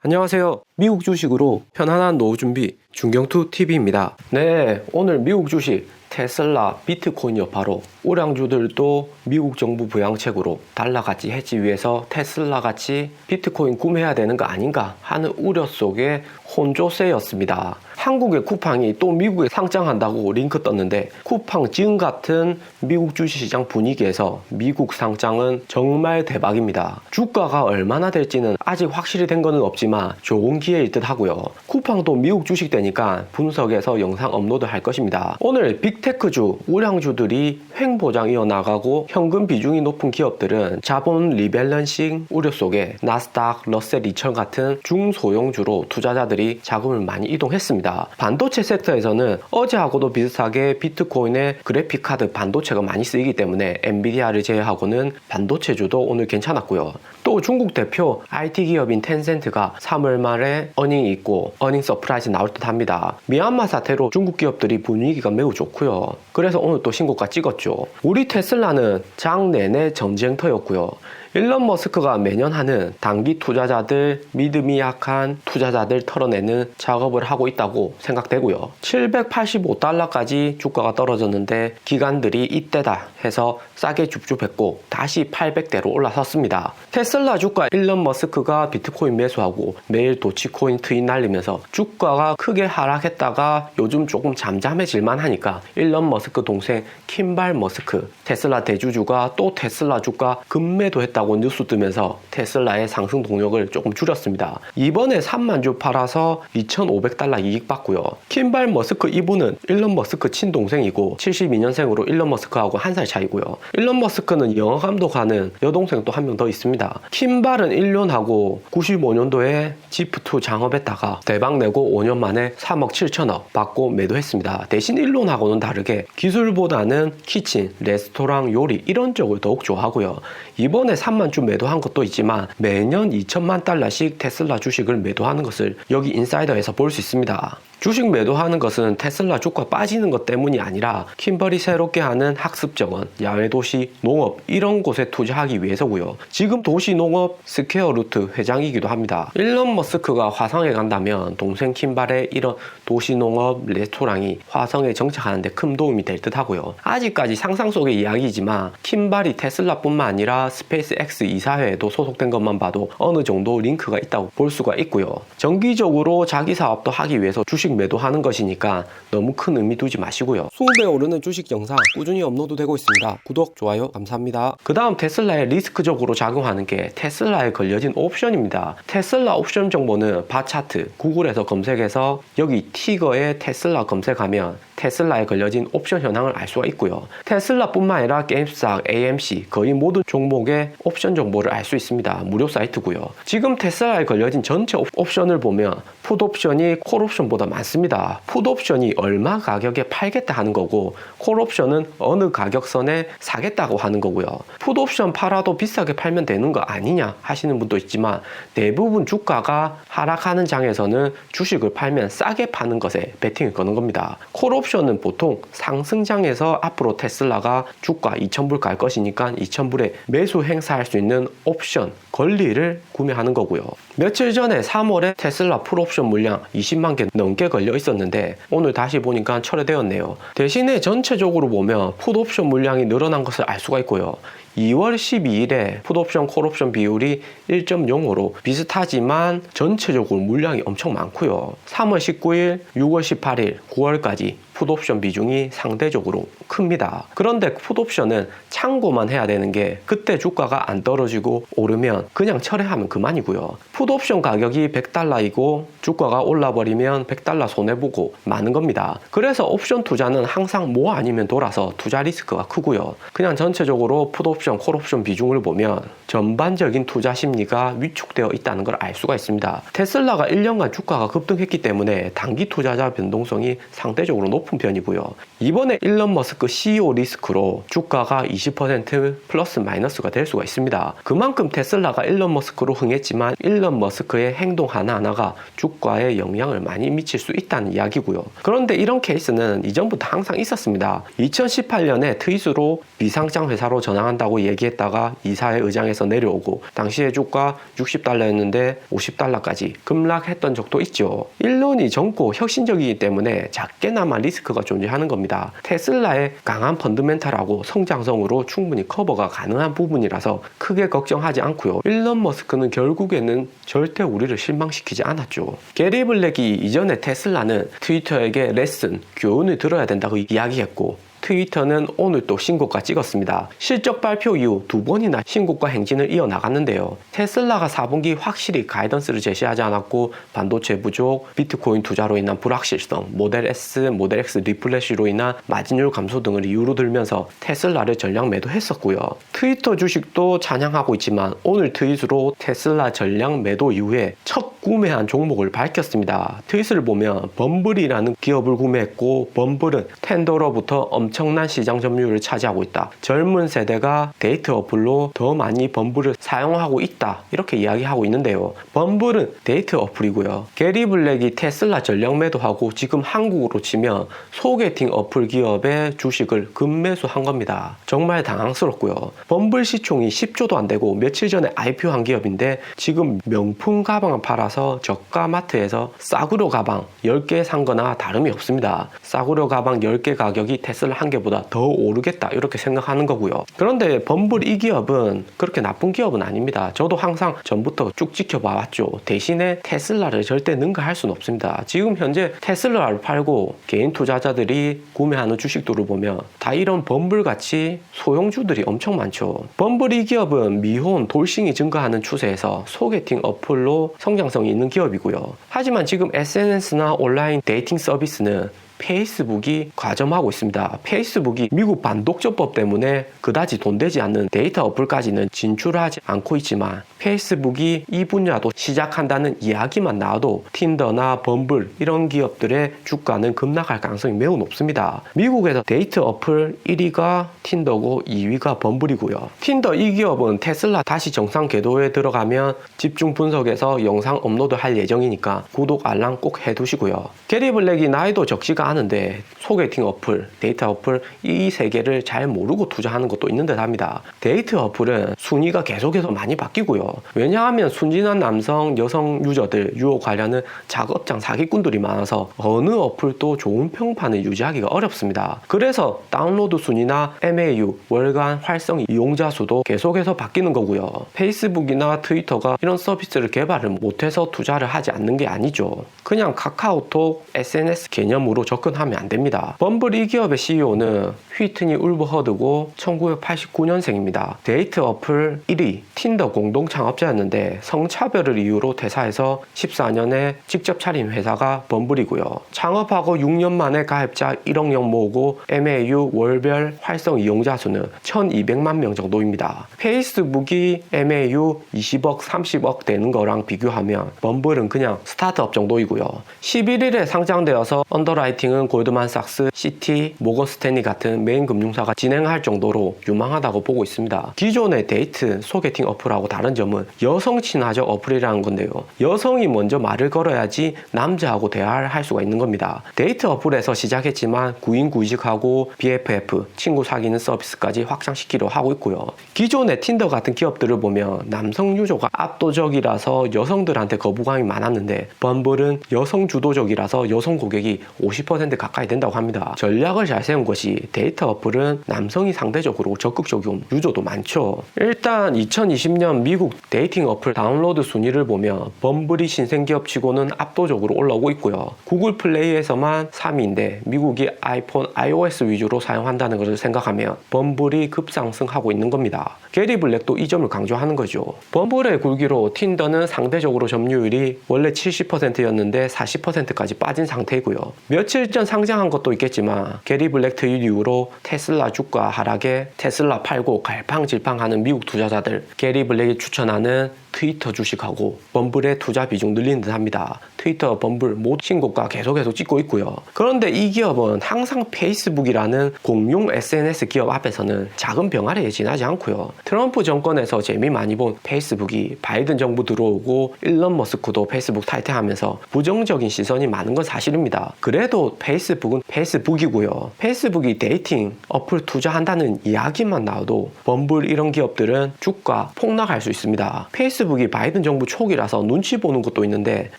안녕하세요. 미국 주식으로 편안한 노후 준비 중경투 TV입니다. 네, 오늘 미국 주식 테슬라, 비트코인 여파로 우량주들도 미국 정부 부양책으로 달러 가치 해지 위해서 테슬라 같이 비트코인 구매해야 되는 거 아닌가 하는 우려 속에 혼조세였습니다. 한국의 쿠팡이 또 미국에 상장한다고 링크 떴는데 쿠팡 지금 같은 미국 주식시장 분위기에서 미국 상장은 정말 대박입니다. 주가가 얼마나 될지는 아직 확실히 된 거는 없지만 좋은 기회일 듯 하고요. 쿠팡도 미국 주식 되니까 분석해서 영상 업로드 할 것입니다. 오늘 빅테크주, 우량주들이 횡보장 이어나가고 현금 비중이 높은 기업들은 자본 리밸런싱 우려 속에 나스닥, 러셀 2000 같은 중소형주로 투자자들이 자금을 많이 이동했습니다. 반도체 섹터에서는 어제하고도 비슷하게 비트코인의 그래픽카드 반도체가 많이 쓰이기 때문에 엔비디아를 제외하고는 반도체주도 오늘 괜찮았고요. 또 중국 대표 IT 기업인 텐센트가 3월 말에 어닝이 있고 어닝 서프라이즈 나올 듯 합니다. 미얀마 사태로 중국 기업들이 분위기가 매우 좋고요. 그래서 오늘 또 신고가 찍었죠. 우리 테슬라는 장 내내 전쟁터였고요. 일론 머스크가 매년 하는 단기 투자자들, 믿음이 약한 투자자들 털어내는 작업을 하고 있다고 생각되고요. 785달러까지 주가가 떨어졌는데 기관들이 이때다 해서 싸게 줍줍했고 다시 800대로 올라섰습니다. 테슬라 주가 일론 머스크가 비트코인 매수하고 매일 도치코인 트윗 날리면서 주가가 크게 하락했다가 요즘 조금 잠잠해질만 하니까 일론 머스크 동생 킴발 머스크 테슬라 대주주가 또 테슬라 주가 급매도했다고 뉴스 뜨면서 테슬라의 상승 동력을 조금 줄였습니다. 이번에 3만 주 팔아서 2,500달러 이익 받고요. 킴발 머스크 이분은 일론 머스크 친동생이고 72년생으로 일론 머스크하고 1살 차이고요. 일론 머스크는 영화 감독하는 여동생 또 한 명 더 있습니다. 킴발은 일론하고 95년도에 지프2 장업했다가 대박 내고 5년 만에 3억 7천억 받고 매도했습니다. 대신 일론하고는 다르게 기술보다는 키친, 레스토랑, 요리 이런 쪽을 더욱 좋아하고요. 이번에 3만 주 매도한 것도 있지만 매년 2천만 달러씩 테슬라 주식을 매도하는 것을 여기 인사이더에서 볼 수 있습니다. 주식 매도하는 것은 테슬라 주가 빠지는 것 때문이 아니라 킴벌이 새롭게 하는 학습정원, 야외도시, 농업 이런 곳에 투자하기 위해서고요. 지금 도시농업 스퀘어루트 회장이기도 합니다. 일론 머스크가 화성에 간다면 동생 킴발의 이런 도시농업 레스토랑이 화성에 정착하는 데 큰 도움이 될 듯 하고요. 아직까지 상상 속의 이야기지만 킴발이 테슬라뿐만 아니라 스페이스X 이사회에도 소속된 것만 봐도 어느 정도 링크가 있다고 볼 수가 있고요. 정기적으로 자기 사업도 하기 위해서 주식 매도하는 것이니까 너무 큰 의미 두지 마시고요. 20배 오르는 주식 영상 꾸준히 업로드되고 있습니다. 구독, 좋아요 감사합니다. 그 다음 테슬라에 리스크적으로 작용하는 게 테슬라에 걸려진 옵션입니다. 테슬라 옵션 정보는 바차트, 구글에서 검색해서 여기 티거에 테슬라 검색하면 테슬라에 걸려진 옵션 현황을 알 수가 있고요. 테슬라뿐만 아니라 게임스탁, AMC 거의 모든 종목의 옵션 정보를 알 수 있습니다. 무료 사이트고요. 지금 테슬라에 걸려진 전체 옵션을 보면 풋옵션이 콜옵션보다 많습니다. 풋옵션이 얼마 가격에 팔겠다 하는 거고 콜옵션은 어느 가격선에 사겠다고 하는 거고요. 풋옵션 팔아도 비싸게 팔면 되는 거 아니냐 하시는 분도 있지만 대부분 주가가 하락하는 장에서는 주식을 팔면 싸게 파는 것에 베팅을 거는 겁니다. 콜옵션은 보통 상승장에서 앞으로 테슬라가 주가 2,000불 갈 것이니까 2,000불에 매수 행사할 수 있는 옵션, 권리를 구매하는 거고요. 며칠 전에 3월에 테슬라 풀옵션 물량 20만 개 넘게 걸려 있었는데 오늘 다시 보니까 철회되었네요. 대신에 전체적으로 보면 풋옵션 물량이 늘어난 것을 알 수가 있고요. 2월 12일에 풋옵션 콜옵션 비율이 1.05로 비슷하지만 전체적으로 물량이 엄청 많고요. 3월 19일, 6월 18일, 9월까지 풋옵션 비중이 상대적으로 큽니다. 그런데 풋옵션은 참고만 해야 되는 게 그때 주가가 안 떨어지고 오르면 그냥 철회하면 그만이고요. 풋옵션 가격이 100달러이고 주가가 올라버리면 100달러 손해보고 마는 겁니다. 그래서 옵션 투자는 항상 뭐 아니면 돌아서 투자 리스크가 크고요. 그냥 전체적으로 풋옵션, 콜옵션 비중을 보면 전반적인 투자 심리가 위축되어 있다는 걸 알 수가 있습니다. 테슬라가 1년간 주가가 급등했기 때문에 단기 투자자 변동성이 상대적으로 높습니다. 높은 편이고요. 이번에 일론 머스크 CEO 리스크로 주가가 20% 플러스 마이너스가 될 수가 있습니다. 그만큼 테슬라가 일론 머스크로 흥했지만 일론 머스크의 행동 하나하나가 주가에 영향을 많이 미칠 수 있다는 이야기고요. 그런데 이런 케이스는 이전부터 항상 있었습니다. 2018년에 트윗으로 비상장 회사로 전환한다고 얘기했다가 이사회 의장에서 내려오고 당시에 주가 $60였는데 $50까지 급락했던 적도 있죠. 일론이 젊고 혁신적이기 때문에 작게나마 리스크가 존재하는 겁니다. 테슬라의 강한 펀드멘탈하고 성장성으로 충분히 커버가 가능한 부분이라서 크게 걱정하지 않고요. 일론 머스크는 결국에는 절대 우리를 실망시키지 않았죠. 게리 블랙이 이전에 테슬라는 트위터에게 레슨, 교훈을 들어야 된다고 이야기했고 트위터는 오늘 또 신고가 찍었습니다. 실적 발표 이후 2번이나 신고가 행진을 이어나갔는데요. 테슬라가 4분기 확실히 가이던스를 제시하지 않았고 반도체 부족, 비트코인 투자로 인한 불확실성, 모델 S, 모델 X 리플래시로 인한 마진율 감소 등을 이유로 들면서 테슬라를 전량 매도했었고요. 트위터 주식도 찬양하고 있지만 오늘 트윗으로 테슬라 전량 매도 이후에 첫 구매한 종목을 밝혔습니다. 트윗을 보면 범블이라는 기업을 구매했고 범블은 $10부터 엄청난 시장 점유율을 차지하고 있다. 젊은 세대가 데이트 어플로 더 많이 범블을 사용하고 있다. 이렇게 이야기하고 있는데요. 범블은 데이트 어플이고요. 게리 블랙이 테슬라 전량 매도하고 지금 한국으로 치면 소개팅 어플 기업의 주식을 급매수한 겁니다. 정말 당황스럽고요. 범블 시총이 10조도 안 되고 며칠 전에 IPO한 기업인데 지금 명품 가방을 팔아서 저가 마트에서 싸구려 가방 10개 산 거나 다름이 없습니다. 싸구려 가방 10개 가격이 테슬라 한 개보다 더 오르겠다 이렇게 생각하는 거고요. 그런데 범블 이 기업은 그렇게 나쁜 기업은 아닙니다. 저도 항상 전부터 쭉 지켜봐 왔죠. 대신에 테슬라를 절대 능가할 수는 없습니다. 지금 현재 테슬라를 팔고 개인 투자자들이 구매하는 주식들을 보면 다 이런 범블 같이 소형주들이 엄청 많죠. 범블 이 기업은 미혼, 돌싱이 증가하는 추세에서 소개팅 어플로 성장성이 있는 기업이고요. 하지만 지금 SNS나 온라인 데이팅 서비스는 페이스북이 과점하고 있습니다. 페이스북이 미국 반독점법 때문에 그다지 돈 되지 않는 데이터 어플까지는 진출하지 않고 있지만 페이스북이 이 분야도 시작한다는 이야기만 나와도 틴더나 범블 이런 기업들의 주가는 급락할 가능성이 매우 높습니다. 미국에서 데이트 어플 1위가 틴더고 2위가 범블이고요. 틴더 이 기업은 테슬라 다시 정상 궤도에 들어가면 집중 분석해서 영상 업로드 할 예정이니까 구독 알람 꼭 해두시고요. 게리 블랙이 나이도 적지가 않은데 소개팅 어플, 데이트 어플 이 세계를 잘 모르고 투자하는 것도 있는 듯 합니다. 데이트 어플은 순위가 계속해서 많이 바뀌고요. 왜냐하면 순진한 남성, 여성 유저들 유혹하려는 작업장 사기꾼들이 많아서 어느 어플도 좋은 평판을 유지하기가 어렵습니다. 그래서 다운로드 순위나 MAU, 월간 활성 이용자 수도 계속해서 바뀌는 거고요. 페이스북이나 트위터가 이런 서비스를 개발을 못해서 투자를 하지 않는 게 아니죠. 그냥 카카오톡, SNS 개념으로 접근하면 안 됩니다. 범블 이 기업의 CEO는 휘트니 울버허드고 1989년생입니다. 데이트 어플 1위, 틴더 공동 창업자였는데 성차별을 이유로 퇴사해서 14년에 직접 차린 회사가 범블이고요. 창업하고 6년 만에 가입자 1억명 모으고 MAU 월별 활성 이용자 수는 1200만 명 정도입니다. 페이스북이 MAU 20억, 30억 되는 거랑 비교하면 범블은 그냥 스타트업 정도이고요. 11일에 상장되어서 언더라이팅은 골드만삭스, 시티, 모건 스탠리 같은 메인 금융사가 진행할 정도로 유망하다고 보고 있습니다. 기존의 데이트, 소개팅 어플하고 다른 점은 여성 친화적 어플이라는 건데요. 여성이 먼저 말을 걸어야지 남자하고 대화를 할 수가 있는 겁니다. 데이트 어플에서 시작했지만 구인구직하고 BFF, 친구 사귀는 서비스까지 확장시키려 하고 있고요. 기존의 틴더 같은 기업들을 보면 남성 유저가 압도적이라서 여성들한테 거부감이 많았는데 범블은 여성 주도적이라서 여성 고객이 50% 가까이 된다고 합니다. 전략을 잘 세운 것이 데이터 어플은 남성이 상대적으로 적극적인 유저도 많죠. 일단 2020년 미국 데이팅 어플 다운로드 순위를 보면 범블이 신생기업 치고는 압도적으로 올라오고 있고요. 구글 플레이에서만 3위인데 미국이 아이폰, iOS 위주로 사용한다는 것을 생각하면 범블이 급상승하고 있는 겁니다. 게리 블랙도 이 점을 강조하는 거죠. 범블의 굴기로 틴더는 상대적으로 점유율이 원래 70%였는데 40%까지 빠진 상태이고요. 며칠 전 상장한 것도 있겠지만 게리 블랙 트윗 이후로 테슬라 주가 하락에 테슬라 팔고 갈팡질팡하는 미국 투자자들 게리 블랙이 추천한 추천하는 트위터 주식하고 범블의 투자 비중 늘리는 듯 합니다. 트위터, 범블 모두 신고가 계속해서 찍고 있고요. 그런데 이 기업은 항상 페이스북이라는 공용 SNS 기업 앞에서는 작은 병아리에 지나지 않고요. 트럼프 정권에서 재미 많이 본 페이스북이 바이든 정부 들어오고 일론 머스크도 페이스북 탈퇴하면서 부정적인 시선이 많은 건 사실입니다. 그래도 페이스북은 페이스북이고요. 페이스북이 데이팅 어플 투자한다는 이야기만 나와도 범블 이런 기업들은 주가 폭락할 수 있습니다. 페이스북이 바이든 정부 초기라서 눈치 보는 것도 있는데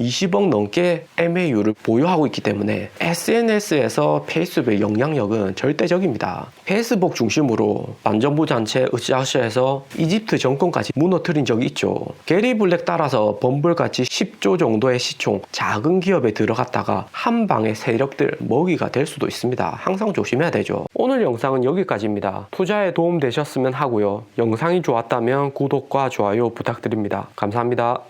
20억 넘게 MAU를 보유하고 있기 때문에 SNS에서 페이스북의 영향력은 절대적입니다. 페이스북 중심으로 반정부 단체 으쌰으쌰해서 이집트 정권까지 무너뜨린 적이 있죠. 게리 블랙 따라서 범블같이 10조 정도의 시총 작은 기업에 들어갔다가 한 방에 세력들 먹이가 될 수도 있습니다. 항상 조심해야 되죠. 오늘 영상은 여기까지입니다. 투자에 도움 되셨으면 하고요. 영상이 좋았다면 구독과 좋아요 부탁드립니다. 감사합니다.